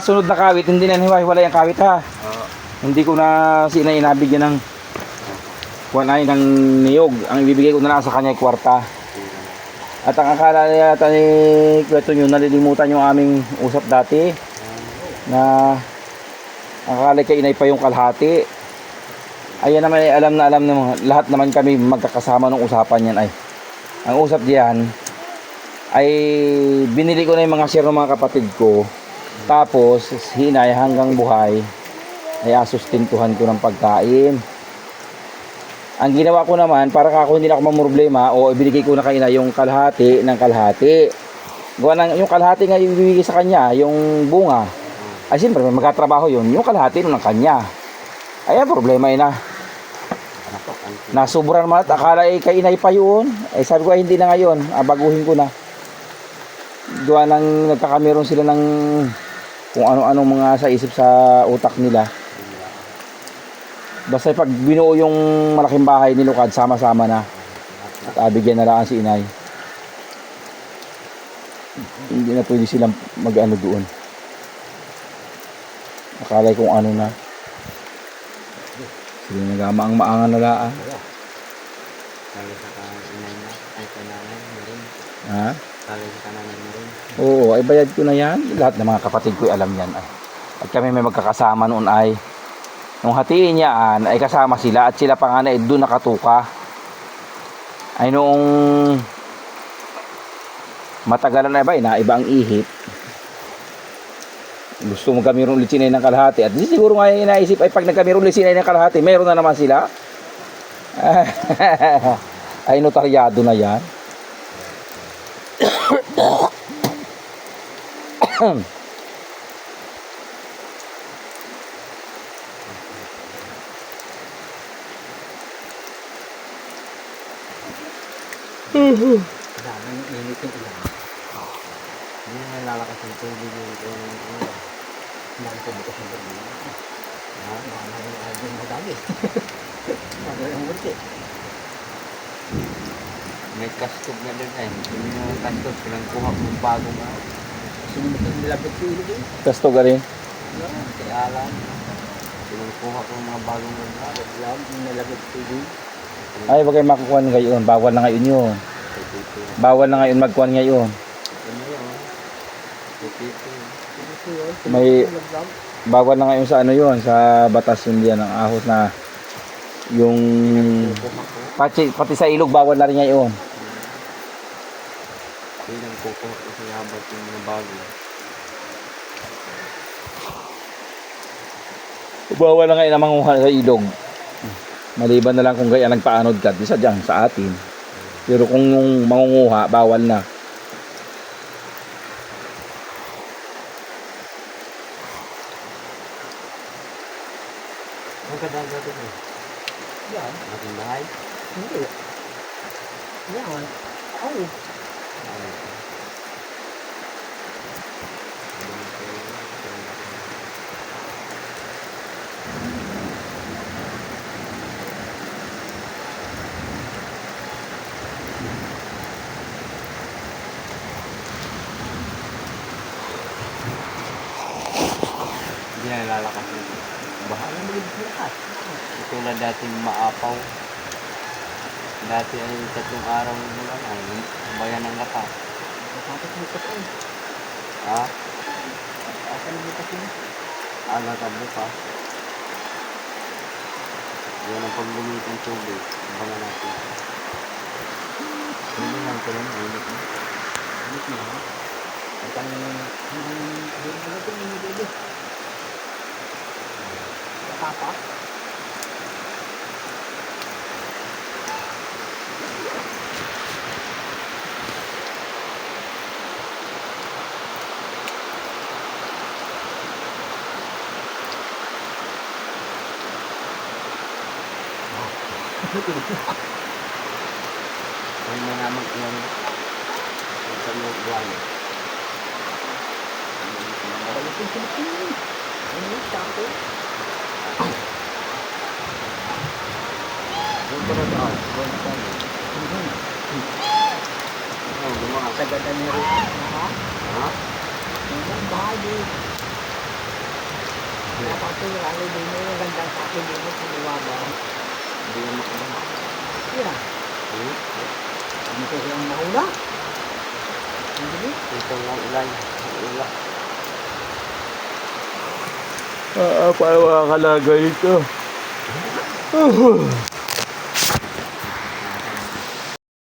sunod na kawit, hindi na hiwa-hiwalay ang kawit ha. Hindi ko na inabigyan ng kuwanay ng niyog. Ang ibibigay ko na lang sa kanya ay kwarta. At ang akala yata ni Kweto nyo, nalilimutan yung aming usap dati na ang akala kay inay pa yung kalahati. Ayan naman ay alam na lahat naman kami magkakasama ng usapan yan ay. Ang usap diyan ay binili ko na yung mga share ng mga kapatid ko. Tapos hinay hanggang buhay ay asustentuhan ko ng pagkain. Ang ginawa ko naman para ako hindi na ako mamroblema o ibigay ko na kay inay yung kalahati ng kalahati. Gawa ng yung kalahati nga yung ibibigay sa kanya, yung bunga. Ay siyempre may magkatrabaho yun, yung kalahati nun ng kanya. Ayan, problema yun na. Nasubra naman at akala kay inay pa yun. Sabi ko hindi na ngayon, baguhin ko na. Gawa ng nagkakameron sila ng kung ano-ano mga sa isip sa utak nila. Basta pag binuo yung malaking bahay ni Lucad, sama-sama na. At bigyan na lang si inay. Hindi na pwede silang mag-ano doon. Akala kung ano na. Sila nagamaang-maangan na laan. Kali sa inay na, ay kananay mo rin. Ha? Kali sa kananay mo rin. Oo, ay bayad ko na yan. Lahat ng mga kapatid ko alam yan. At kami may magkakasama noon ay nung hatiin niyaan ay kasama sila at sila pa nga na doon nakatuka. Ay noong matagalan na ba, iba ang ihip. Gusto mo kami ulit sinay ng kalahati. At siguro nga yung inaisip ay pag nagkami ulit sinay ng kalahati, meron na naman sila. Ay notaryado na yan. Daming init yung ulan. Hindi na nalalakas yung tubig yung ulan. Hindi ko bukas ng tubig. Mga madami. Madami ang burti. May kastog na din eh. Yung kastog, pinagkuha mo bago nga. Sinunod yung nilabot ko yun eh. Kasto ka rin. Kaya lang. Pinagkuha ko mga bagong nilabot. Yung nilabot ko yun. Ay, wag kayo makukuha ngayon. Bawal na ngayon yun. Bawal na ngayon magkuhan ngayon. May bawal na ngayon sa ano yun, sa batas yun diyan ng ahos na yung pati sa ilog bawal na rin ngayon. Pinang kukuha ko sa yabat yung mga bago. Bawal na ngayon ang manguha sa ilog. Maliban na lang kung kaya nagpaanod ka, di sadyang sa atin. Pero kung yung mangunguha, bawal na. Ang kadang dito eh. Yan. Ating bahay? Hindi. Yan. Ay. Hindi na nalalakas nito. Bahala mo yung lakas. Tulad dating maapaw. Dati ay 3 araw mula na. Bayan ng lakas. Kapatid mo ito eh. Ha? Asan mo ito sila? Aga tabo pa. Yan ang pagbumit ng tubig. Abangan natin. Hindi lang ito lang. Ulit na. Ulit na. At ang hindi. Papa. Kung may naman yan, sa mga buwan. Ano yung sako? Yung paradaan, buwan sa akin. Ano, yung mga tagadan niya rin. Ha? Ha? Yung bahay. ito yung ano din mo, yung gandang kape din mo, siniwaba. Hindi naman ako. Yan. Hindi ko siyang mahula. Hindi. Ito lang ilay. Ula. Paano makakalagay ito?